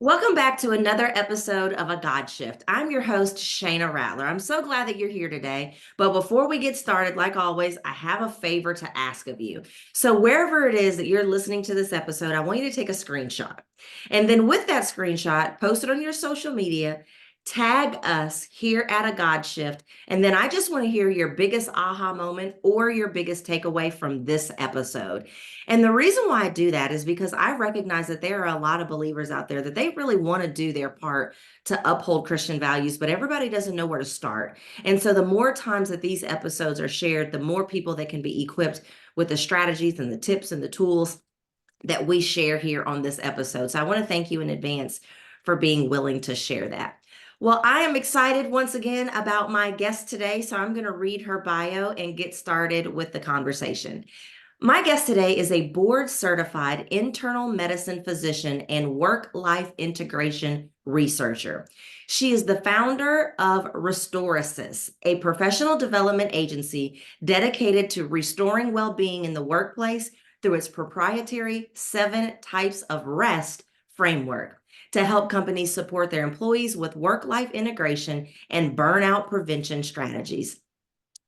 Welcome back to another episode of A God Shift. I'm your host, Shayna Rattler. I'm so glad that you're here today. But before we get started, like always, I have a favor to ask of you. So, wherever it is that you're listening to this episode, I want you to take a screenshot. And then, with that screenshot, post it on your social media, tag us here at A God Shift. And then I just want to hear your biggest aha moment or your biggest takeaway from this episode. And the reason why I do that is because I recognize that there are a lot of believers out there that they really want to do their part to uphold Christian values, but everybody doesn't know where to start. And so the more times that these episodes are shared, the more people that can be equipped with the strategies and the tips and the tools that we share here on this episode. So I want to thank you in advance for being willing to share that. Well, I am excited once again about my guest today, so I'm going to read her bio and get started with the conversation. My guest today is a board-certified internal medicine physician and work-life integration researcher. She is the founder of Restorasis, a professional development agency dedicated to restoring well-being in the workplace through its proprietary 7 types of rest framework to help companies support their employees with work-life integration and burnout prevention strategies.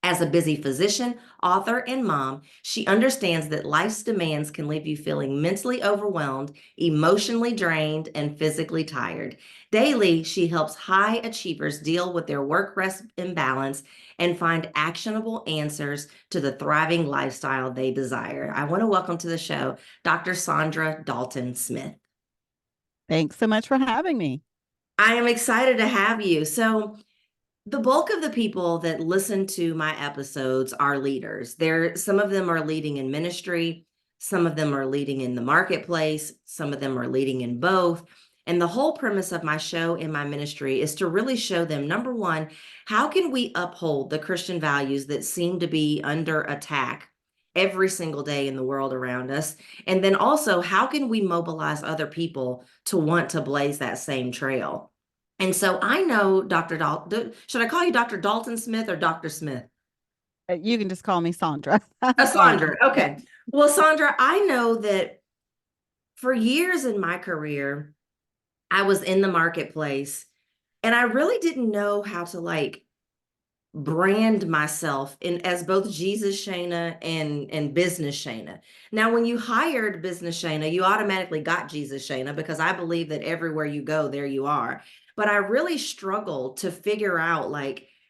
As a busy physician, author, and mom, she understands that life's demands can leave you feeling mentally overwhelmed, emotionally drained, and physically tired. Daily, she helps high achievers deal with their work-rest imbalance and find actionable answers to the thriving lifestyle they desire. I want to welcome to the show Dr. Saundra Dalton-Smith. Thanks so much for having me. I am excited to have you. So, the bulk of the people that listen to my episodes are leaders. Some of them are leading in ministry, some of them are leading in the marketplace, some of them are leading in both. And the whole premise of my show and my ministry is to really show them, number one, how can we uphold the Christian values that seem to be under attack every single day in the world around us? And then also, how can we mobilize other people to want to blaze that same trail? And so I know Dr. Dalton, should I call you Dr. Dalton Smith or Dr. Smith? You can just call me Saundra. Sandra. Saundra. Okay. Well, Sandra, I know that for years in my career, I was in the marketplace and I really didn't know how to brand myself in as both Jesus Shayna and business Shayna. Now, when you hired business Shayna, you automatically got Jesus Shayna because I believe that everywhere you go, there you are. But I really struggled to figure out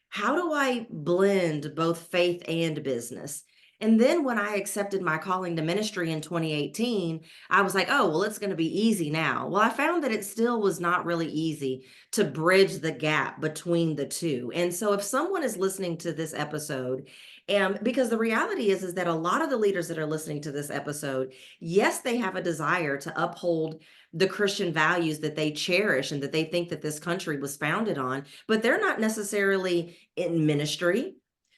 how do I blend both faith and business? And then when I accepted my calling to ministry in 2018, I was like, oh, well, it's going to be easy now. Well, I found that it still was not really easy to bridge the gap between the two. And so if someone is listening to this episode, and because the reality is that a lot of the leaders that are listening to this episode, yes, they have a desire to uphold the Christian values that they cherish and that they think that this country was founded on, but they're not necessarily in ministry.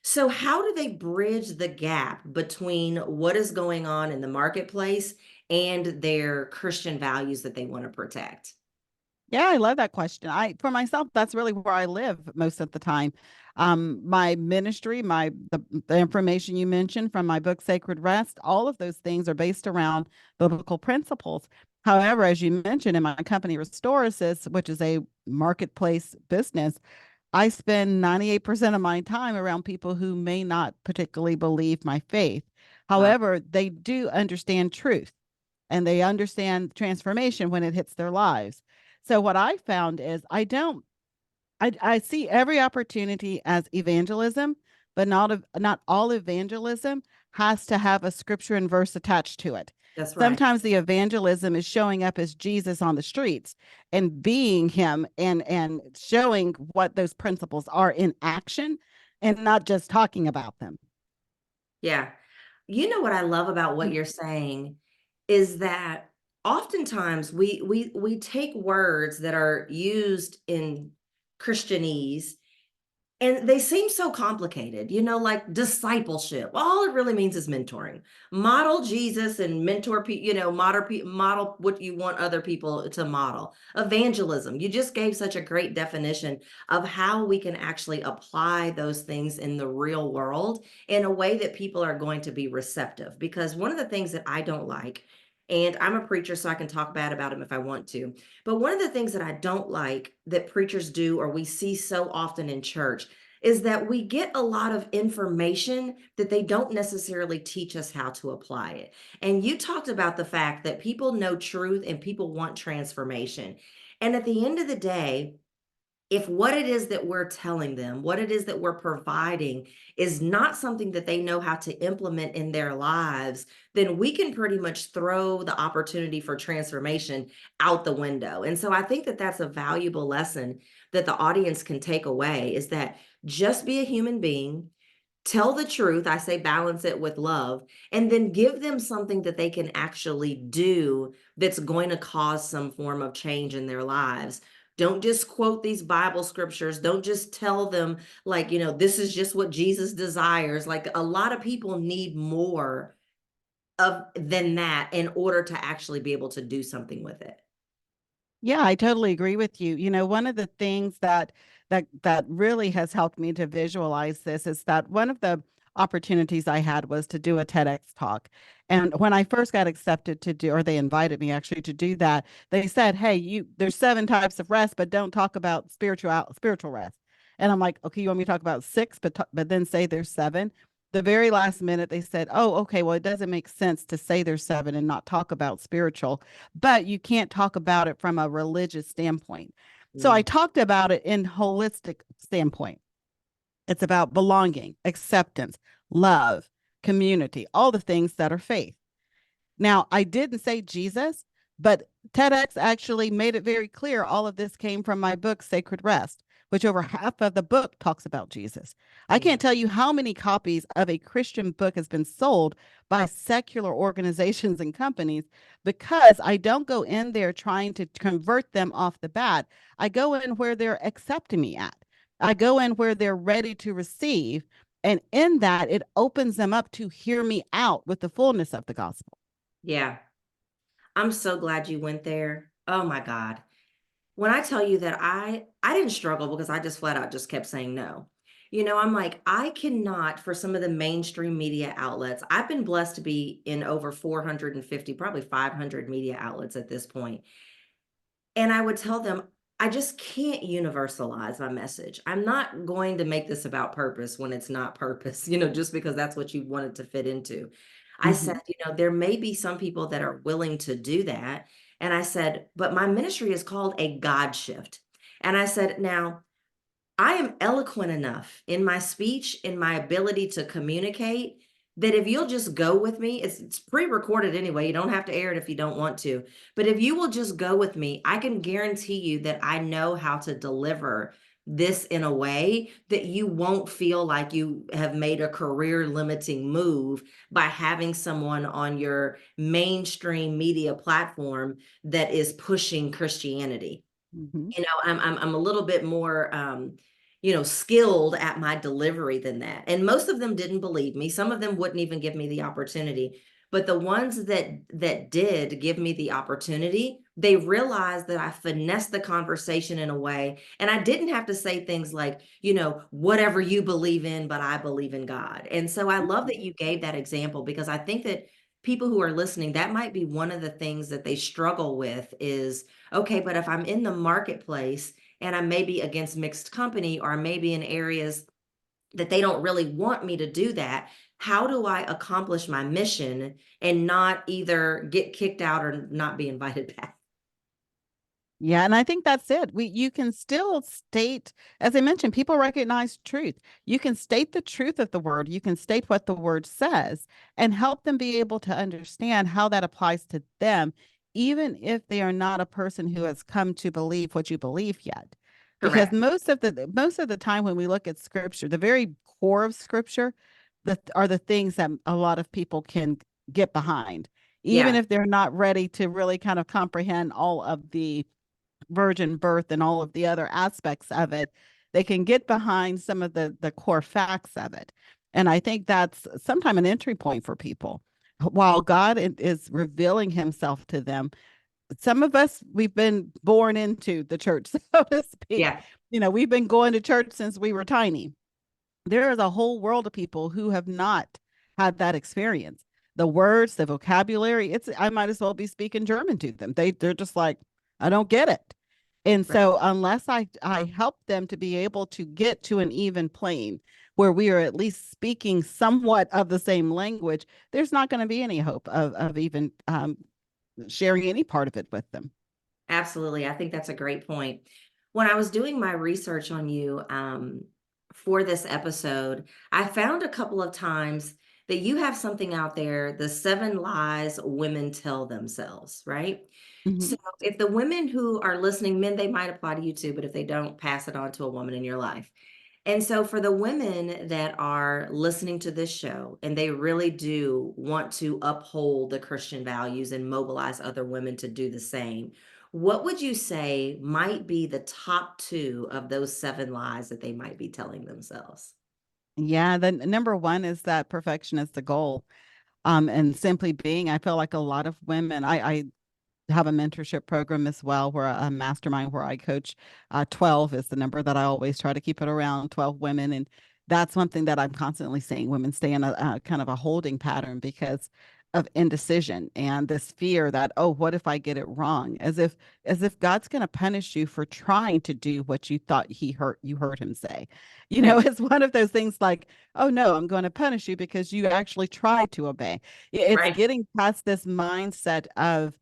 So how do they bridge the gap between what is going on in the marketplace and their Christian values that they want to protect? Yeah, I love that question. For myself, that's really where I live most of the time. My ministry, the information you mentioned from my book, Sacred Rest, all of those things are based around biblical principles. However, as you mentioned in my company, Restorasis, which is a marketplace business, I spend 98% of my time around people who may not particularly believe my faith. Wow. However, they do understand truth and they understand transformation when it hits their lives. So what I found is I see every opportunity as evangelism, but not all evangelism has to have a scripture and verse attached to it. That's right. Sometimes the evangelism is showing up as Jesus on the streets and being him and showing what those principles are in action and not just talking about them. Yeah. You know what I love about what you're saying is that oftentimes we take words that are used in Christianese and they seem so complicated, like discipleship. Well, all it really means is mentoring. Model Jesus and mentor people, model what you want other people to model. Evangelism. You just gave such a great definition of how we can actually apply those things in the real world in a way that people are going to be receptive. Because one of the things that I don't like And I'm a preacher, so I can talk bad about him if I want to. But one of the things that I don't like that preachers do, or we see so often in church, is that we get a lot of information that they don't necessarily teach us how to apply it. And you talked about the fact that people know truth and people want transformation. And at the end of the day, if what it is that we're telling them, what it is that we're providing is not something that they know how to implement in their lives, then we can pretty much throw the opportunity for transformation out the window. And so I think that that's a valuable lesson that the audience can take away is that just be a human being, tell the truth. I say balance it with love, and then give them something that they can actually do that's going to cause some form of change in their lives. Don't just quote these Bible scriptures. Don't just tell them, like, this is just what Jesus desires. Like, a lot of people need more of than that in order to actually be able to do something with it. Yeah, I totally agree with you. One of the things that really has helped me to visualize this is that one of the opportunities I had was to do a TEDx talk. And when I first got accepted to do, or they invited me actually to do that, they said, "Hey, there's 7 types of rest, but don't talk about spiritual rest." And I'm like, "Okay, you want me to talk about six, but then say there's 7?" The very last minute, they said, "Oh, okay, well, it doesn't make sense to say there's 7 and not talk about spiritual, but you can't talk about it from a religious standpoint." So I Mm. talked about it in holistic standpoint. It's about belonging, acceptance, love, community, all the things that are faith. Now, I didn't say Jesus, but TEDx actually made it very clear all of this came from my book, Sacred Rest, which over half of the book talks about Jesus. I Yeah. can't tell you how many copies of a Christian book has been sold by secular organizations and companies because I don't go in there trying to convert them off the bat. I go in where they're accepting me at. I go in where they're ready to receive. And in that, it opens them up to hear me out with the fullness of the gospel. Yeah. I'm so glad you went there. Oh my God. When I tell you that I didn't struggle because I just flat out just kept saying no. I'm like, I cannot, for some of the mainstream media outlets. I've been blessed to be in over 450, probably 500 media outlets at this point. And I would tell them, I just can't universalize my message. I'm not going to make this about purpose when it's not purpose, just because that's what you wanted to fit into. I said, Mhm. there may be some people that are willing to do that. And I said, but my ministry is called a God shift. And I said, now, I am eloquent enough in my speech, in my ability to communicate, that if you'll just go with me, it's pre-recorded anyway. You don't have to air it if you don't want to. But if you will just go with me, I can guarantee you that I know how to deliver this in a way that you won't feel like you have made a career limiting move by having someone on your mainstream media platform that is pushing Christianity. Mhm. I'm a little bit more skilled at my delivery than that. And most of them didn't believe me. Some of them wouldn't even give me the opportunity. But the ones that did give me the opportunity, they realized that I finessed the conversation in a way, and I didn't have to say things like, whatever you believe in, but I believe in God. And so I love that Mhm. you gave that example because I think that people who are listening, that might be one of the things that they struggle with is, okay, but if I'm in the marketplace and I'm maybe against mixed company or maybe in areas that they don't really want me to do that, how do I accomplish my mission and not either get kicked out or not be invited back? Yeah, and I think that's it. You can still state, as I mentioned, people recognize truth. You can state the truth of the word, you can state what the word says, and help them be able to understand how that applies to them, even if they are not a person who has come to believe what you believe yet. Because Correct. most of the time when we look at scripture, the very core of scripture that are the things that a lot of people can get behind, even Yeah. if they're not ready to really kind of comprehend all of the virgin birth and all of the other aspects of it. They can get behind some of the core facts of it. And I think that's sometimes an entry point for people. While God is revealing himself to them, some of us, we've been born into the church, so to speak. Yeah. We've been going to church since we were tiny. There is a whole world of people who have not had that experience. the words, the vocabulary. I might as well be speaking German to them. They're just like, I don't get it. And Right. so unless I help them to be able to get to an even plane where we are at least speaking somewhat of the same language, there's not going to be any hope of even sharing any part of it with them. Absolutely. I think that's a great point. When I was doing my research on you for this episode, I found a couple of times that you have something out there, the 7 lies women tell themselves, right? So Mhm. if the women who are listening, men, they might apply to you too, but if they don't, pass it on to a woman in your life. And so, for the women that are listening to this show and they really do want to uphold the Christian values and mobilize other women to do the same, what would you say might be the top 2 of those 7 lies that they might be telling themselves? Yeah, the number one is that perfection is the goal. And simply being, I feel like a lot of women, I have a mentorship program as well, where a mastermind where I coach 12 is the number that I always try to keep it around 12 women. And that's something that I'm constantly seeing women stay in a kind of a holding pattern because of indecision and this fear that, oh, what if I get it wrong? As if God's going to punish you for trying to do what you thought you heard him say. Right. It's one of those things like, oh no, I'm going to punish you because you actually tried to obey. It's Right. getting past this mindset of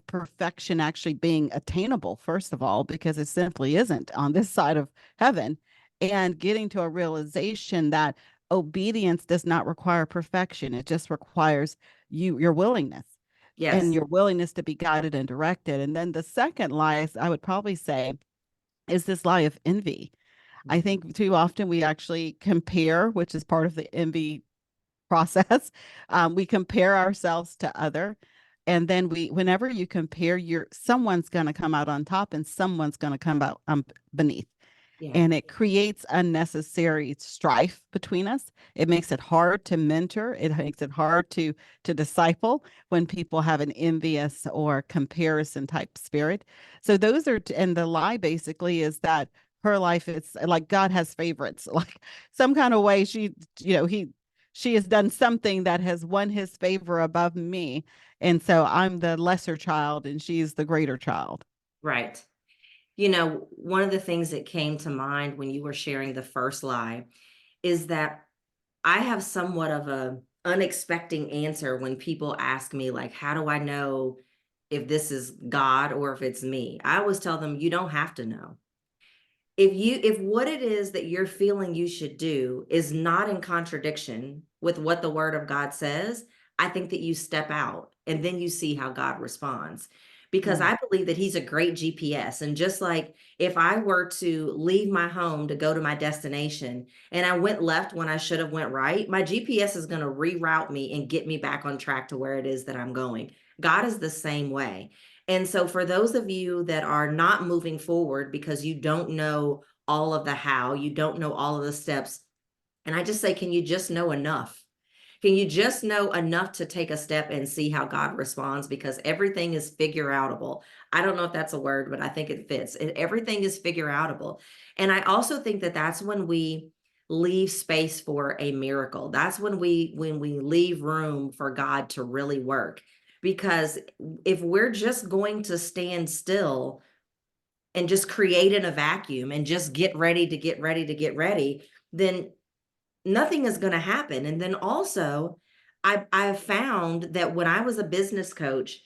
perfection actually being attainable, first of all, because it simply isn't on this side of heaven, and getting to a realization that obedience does not require perfection. It just requires your willingness and Yes. your willingness to be guided and directed. And then the second lie, I would probably say, is this lie of envy. I Mhm. think too often we actually compare, which is part of the envy process. We compare ourselves to other. And then whenever you compare, someone's going to come out on top and someone's going to come out beneath. Yeah. And it creates unnecessary strife between us. It makes it hard to mentor. It makes it hard to disciple when people have an envious or comparison type spirit. So those are, and the lie basically is that her life is like God has favorites, like some kind of way she has done something that has won his favor above me. And so I'm the lesser child and she's the greater child. Right. One of the things that came to mind when you were sharing the first lie is that I have somewhat of a unexpected answer when people ask me, like, how do I know if this is God or if it's me? I always tell them, you don't have to know. If what it is that you're feeling you should do is not in contradiction with what the word of God says, I think that you step out and then you see how God responds. Because Mm. I believe that he's a great GPS. And just like if I were to leave my home to go to my destination and I went left when I should have went right, my GPS is going to reroute me and get me back on track to where it is that I'm going. God is the same way. And so, for those of you that are not moving forward because you don't know all of the how, you don't know all of the steps, and I just say, can you just know enough? Can you just know enough to take a step and see how God responds? Because everything is figure outable. I don't know if that's a word, but I think it fits. Everything is figure outable. And I also think that that's when we leave space for a miracle. That's when we leave room for God to really work. Because if we're just going to stand still and just create in a vacuum and just get ready to get ready to get ready, then nothing is going to happen. And then also, I've found that when I was a business coach,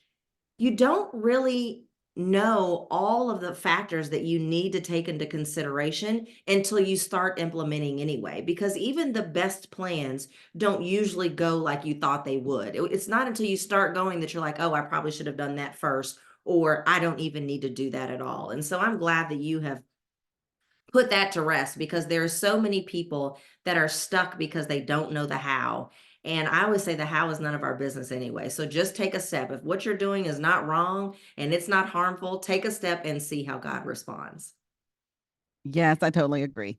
you don't really know all of the factors that you need to take into consideration until you start implementing anyway. Because even the best plans don't usually go like you thought they would. It's not until you start going that you're like, oh, I probably should have done that first, or I don't even need to do that at all. And so I'm glad that you have put that to rest because there are so many people that are stuck because they don't know the how. And I always say the how is none of our business anyway. So just take a step. If what you're doing is not wrong and it's not harmful, take a step and see how God responds. Yes, I totally agree.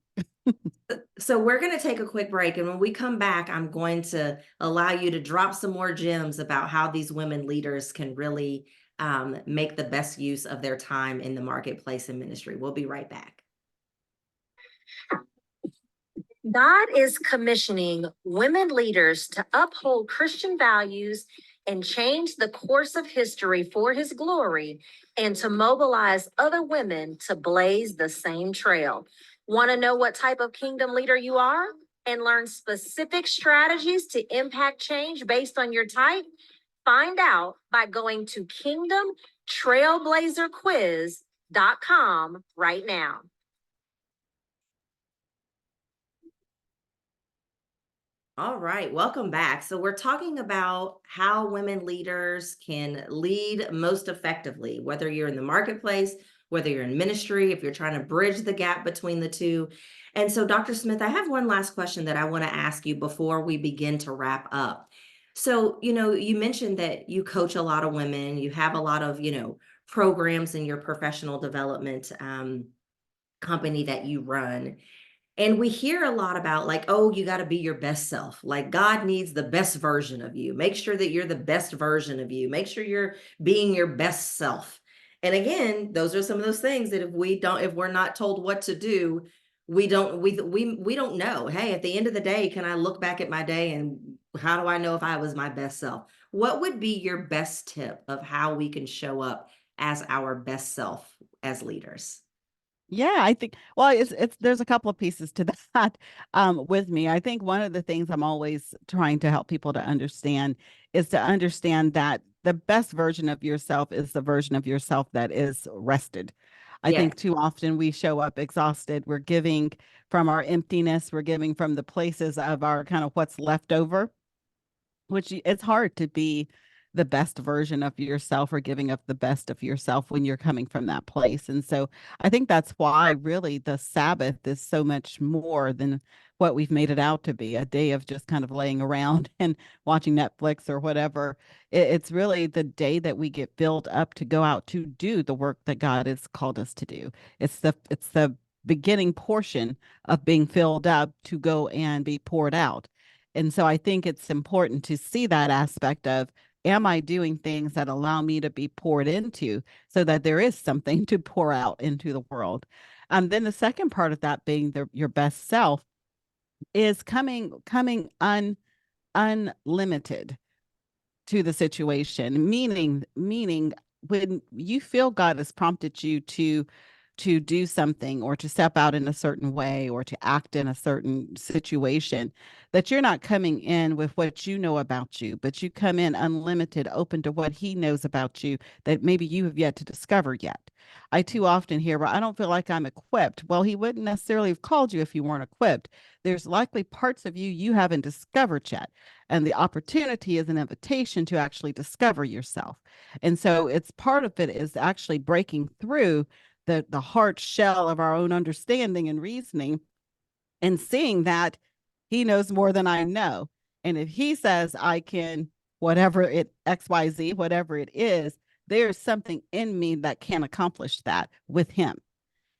So we're going to take a quick break. And when we come back, I'm going to allow you to drop some more gems about how these women leaders can really make the best use of their time in the marketplace and ministry. We'll be right back. God is commissioning women leaders to uphold Christian values and change the course of history for his glory, and to mobilize other women to blaze the same trail. Want to know what type of kingdom leader you are and learn specific strategies to impact change based on your type? Find out by going to kingdomtrailblazerquiz.com right now. All right, welcome back. So, we're talking about how women leaders can lead most effectively, whether you're in the marketplace, whether you're in ministry, if you're trying to bridge the gap between the two. And so, Dr. Smith, I have one last question that I want to ask you before we begin to wrap up. So, you mentioned that you coach a lot of women, you have a lot of, programs in your professional development company that you run. And we hear a lot about, like, oh, you got to be your best self. Like, God needs the best version of you. Make sure that you're the best version of you. Make sure you're being your best self. And again, those are some of those things that if we're not told what to do, we don't know. Hey, at the end of the day, can I look back at my day and how do I know if I was my best self? What would be your best tip of how we can show up as our best self as leaders? Yeah, I think well, it's there's a couple of pieces to that with me. I think one of the things I'm always trying to help people to understand is to understand that the best version of yourself is the version of yourself that is rested. I Yes. think too often we show up exhausted. We're giving from our emptiness, we're giving from the places of our kind of what's left over, which it's hard to be the best version of yourself or giving up the best of yourself when you're coming from that place. And so I think that's why really the Sabbath is so much more than what we've made it out to be, a day of just kind of laying around and watching Netflix or whatever. It's really the day that we get filled up to go out to do the work that God has called us to do. It's the beginning portion of being filled up to go and be poured out. And so I think it's important to see that aspect of, am I doing things that allow me to be poured into so that there is something to pour out into the world? Then the second part of that being your best self is coming unlimited to the situation, meaning when you feel God has prompted you to do something or to step out in a certain way or to act in a certain situation, that you're not coming in with what you know about you, but you come in unlimited, open to what he knows about you that maybe you have yet to discover yet. I too often hear, well, I don't feel like I'm equipped. Well, he wouldn't necessarily have called you if you weren't equipped. There's likely parts of you you haven't discovered yet. And the opportunity is an invitation to actually discover yourself. And so it's part of it is actually breaking through the hard shell of our own understanding and reasoning and seeing that he knows more than I know. And if he says I can, whatever it XYZ, whatever it is, there's something in me that can accomplish that with him.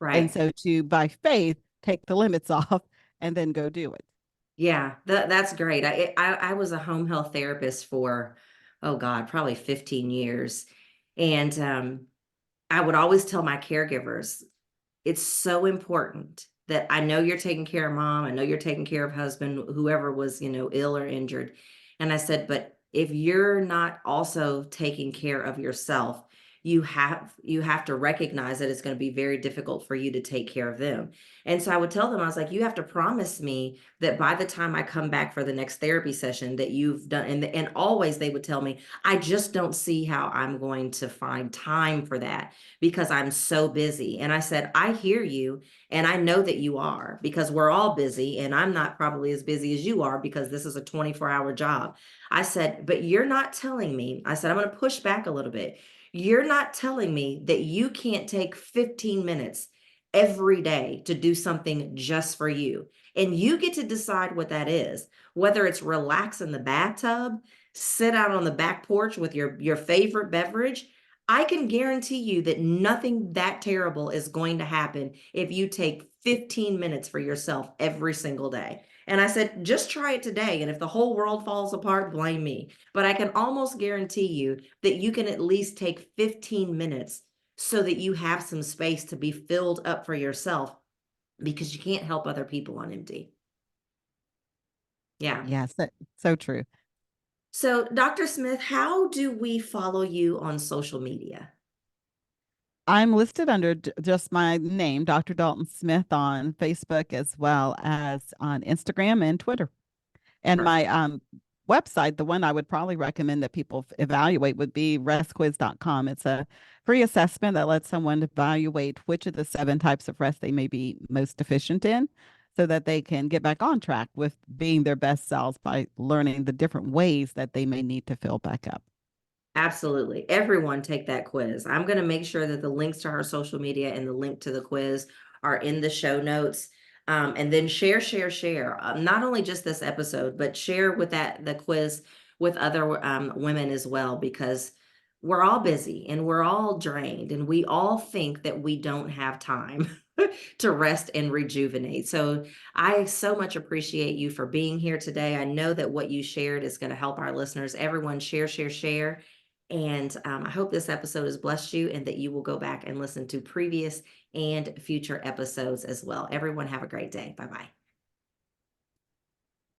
And Right. so to by faith take the limits off and then go do it. Yeah, that's great. I was a home health therapist for, oh God, probably 15 years. And I would always tell my caregivers, it's so important that I know you're taking care of mom, I know you're taking care of husband, whoever was, ill or injured. And I said, but if you're not also taking care of yourself, you have to recognize that it's going to be very difficult for you to take care of them. And so I would tell them, I was like, you have to promise me that by the time I come back for the next therapy session that you've done, and always they would tell me, I just don't see how I'm going to find time for that because I'm so busy. And I said, I hear you. And I know that you are because we're all busy. And I'm not probably as busy as you are because this is a 24-hour job. I said, but you're not telling me, I said, I'm going to push back a little bit. You're not telling me that you can't take 15 minutes every day to do something just for you. And you get to decide what that is, whether it's relax in the bathtub, sit out on the back porch with your favorite beverage. I can guarantee you that nothing that terrible is going to happen if you take 15 minutes for yourself every single day. And I said, just try it today. And if the whole world falls apart, blame me. But I can almost guarantee you that you can at least take 15 minutes so that you have some space to be filled up for yourself because you can't help other people on empty. Yeah. Yes, so true. So, Dr. Smith, how do we follow you on social media? I'm listed under just my name, Dr. Dalton Smith, on Facebook as well as on Instagram and Twitter. And my Perfect. website, the one I would probably recommend that people evaluate would be restquiz.com. It's a free assessment that lets someone evaluate which of the 7 types of rest they may be most deficient in so that they can get back on track with being their best selves by learning the different ways that they may need to fill back up. Absolutely. Everyone take that quiz. I'm going to make sure that the links to her social media and the link to the quiz are in the show notes. And then share. Not only just this episode, but share with the quiz with other women as well, because we're all busy and we're all drained and we all think that we don't have time to rest and rejuvenate. So I so much appreciate you for being here today. I know that what you shared is going to help our listeners. Everyone share. And I hope this episode has blessed you and that you will go back and listen to previous and future episodes as well. Everyone have a great day. Bye-bye.